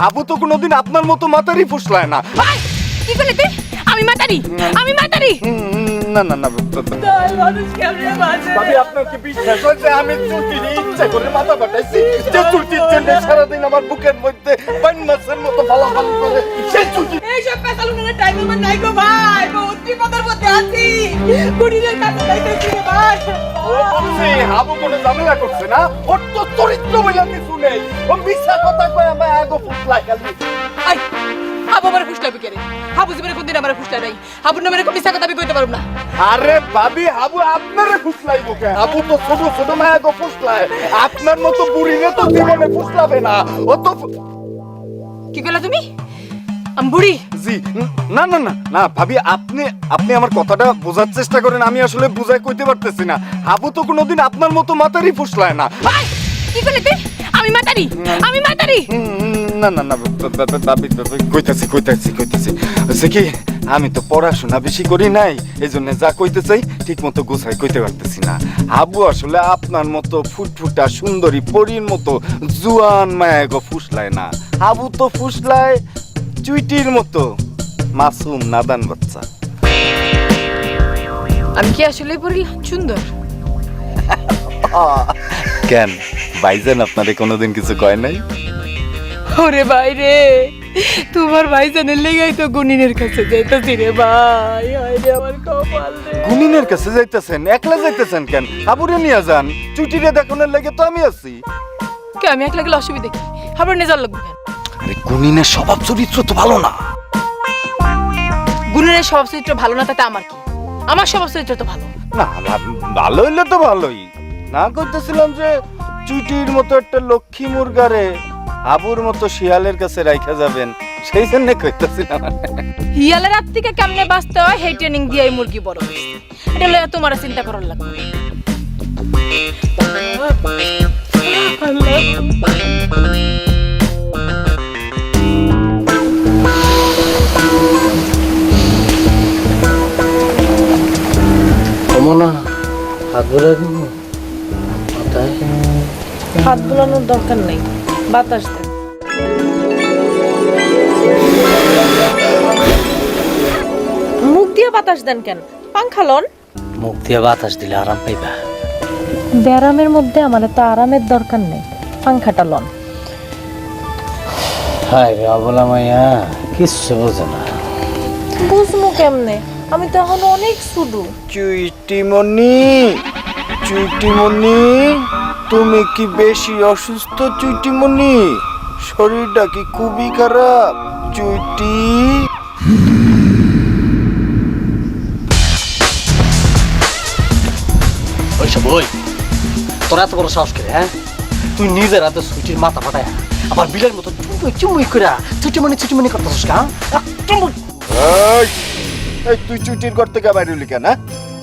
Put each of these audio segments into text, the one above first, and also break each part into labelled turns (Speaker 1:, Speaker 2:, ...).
Speaker 1: হাবু তো কোনোদিন আপনার মতো মাতারি ফুসলায় না।
Speaker 2: কি করলি তুই? আমি মাতারি, আমি মাতারি।
Speaker 1: না না না ভাবি, আপনার কি বিশ্বাস হচ্ছে আমি চুটির ইচ্ছা করে মাথা ফাটাইছি? যে চুটির জন্য সারাদিন আমার বুকের মধ্যে পান মাছের মতো ফালাফাল করে সেই চুটি।
Speaker 2: এইসব পেছালুনের টাইম আমার নাই গো ভাই, বহুত বিপদের মধ্যে আছি। গুড়িদের কাছে যাইতেছি রে ভাই।
Speaker 1: ও বলছে হাবু কোনো ঝামেলা করছে না, ওর তো চরিত্র বলে কিছু নেই। ও মিথ্যা কথা কয় আমার আগো ফুসলায় খালি।
Speaker 2: আই হাবু আমার ফুসলাবি কে রে? হাবু জীবনে কোনদিন আমার ফুসলা নাই। হাবুর নামে এরকম মিথ্যা কথা আমি কইতে পারব না।
Speaker 1: আরে ভাবি, হাবু আপনারে ফুসলাইব কেন? হাবু তো ছোট ছোট মায়া গো ফুসলায়, আপনার মতো বুড়িরে তো জীবনে ফুসলাবে না। ও তো
Speaker 2: কি কইলা তুমি? আমি বুড়ি?
Speaker 1: জি না না না না ভাবি, আপনি আপনি আমার কথাটা বোঝার চেষ্টা করেন। আমি আসলে বুঝাই কইতে পারতেছি না। হাবু তো কোনোদিন আপনার মতো মাতারি ফুসলায় না।
Speaker 2: ভাই কি করলি তুই? আমি মাতারি, আমি মাতারি।
Speaker 1: না না না ভাবি, কইতাছি হচ্ছে কি, আমি তো পড়াশোনা বেশি করি নাই, এই জন্য যা কইতে চাই ঠিক মতো গোছাই কইতে পারতেছি না। হাবু আসলে আপনার মতো ফুটফুটা সুন্দরী পরীর মতো জুয়ান মায়া গো ফুসলায় না। হাবু তো ফুসলায় চুইটির মতো মাসুম নাদান বাচ্চা।
Speaker 2: আমি কি আসলে পড়ি সুন্দর?
Speaker 1: কেন ভাইজান আপনারে কোনোদিন কিছু কয় নাই?
Speaker 2: ওরে ভাই রে, তোমার ভাই জানের লেগাই তো গুনিনের কাছে যাইতাছি রে ভাই। হায় রে আমার কপাল রে।
Speaker 1: গুনিনের কাছে যাইতেছেন? একলা যাইতেছেন কেন? হাবুরে নিয়ে যান, চুটিরে দেখানোর লাগে তো আমি আছি।
Speaker 2: কে আমি একলা গেলে অসুবিধা কি? হাবুর নিয়ে যাওয়ার লাগবে কেন?
Speaker 1: আরে গুনিনের স্বভাব চরিত্র তো ভালো না।
Speaker 2: গুনিনের স্বভাব চরিত্র ভালো না তাতে আমার কি? আমার স্বভাব চরিত্র তো ভালো।
Speaker 1: না ভালো হইলে তো ভালোই। না করতেছিলাম যে চুটির মতো একটা লক্ষ্মী মুরগারে হাবুর মতো শিয়ালের কাছে রাইখা যাবেন, সেই জন্য কইতেছিলাম।
Speaker 2: হিয়ালের হাত থেকে কেমনে বাঁচতে হয় সেই ট্রেনিং দিয়ে এই মুরগি বড় হয়েছে। এটা লইয়া তোমার চিন্তা করার লাগবে।
Speaker 3: কমনা হাত ধরে দিব মাথায়।
Speaker 4: হাত বুলানোর দরকার নেই, বাতাস দেন। মুখ দিয়ে বাতাস দেন কেন? পাংখা লন।
Speaker 3: মুখ দিয়ে বাতাস দিলে আরাম পাইবা।
Speaker 4: ব্যারামের মধ্যে আমার তো আরামের দরকার নেই, পাংখাটা লন।
Speaker 3: হায় রে অবলা মাইয়া, কিচ্ছু বোঝে না।
Speaker 4: বুঝবো কেমনে? আমি তো এখন অনেক শুধু।
Speaker 1: চুইটিমণি, চুইটিমণি, তুমি কি বেশি অসুস্থ চুইটিমণি? শরীরটা কি খুবই খারাপ চুইটি?
Speaker 3: ওইসব ওই তোর এত বড় সাহস করে, হ্যাঁ? তুই নিজের হাতে সুইটির মাথা ফাটায় আবার বিলের মতো চুমুই চুমুই করে চুটিমনি করতেছিস কা?
Speaker 1: এই তুই চুইটির ঘর থেকে বাইরে হলি কেন?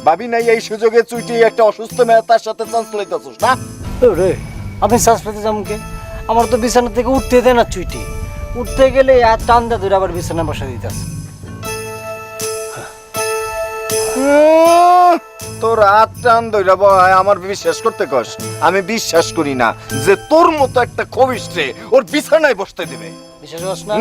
Speaker 1: ভাবি নাই এই সুযোগে চুইটি একটা অসুস্থ মেয়ে তার সাথে চান্স লইতাছিস না?
Speaker 3: রে আমি শ্বাস পেতে যামকে, আমার তো বিছানা থেকে উঠতে দেয় না চুইটি। উঠতে গেলে আর টান দা ধরে আবার বিছানা বসা দিতেছে।
Speaker 1: তোর হাত টান ধইরা বয় আমার বিশ্বাস করতে কস? আমি বিশ্বাস করি না যে তোর মতো একটা খবিস রে ওর বিছানায় বসতে দিবে।
Speaker 3: বিশ্বাস করছ না?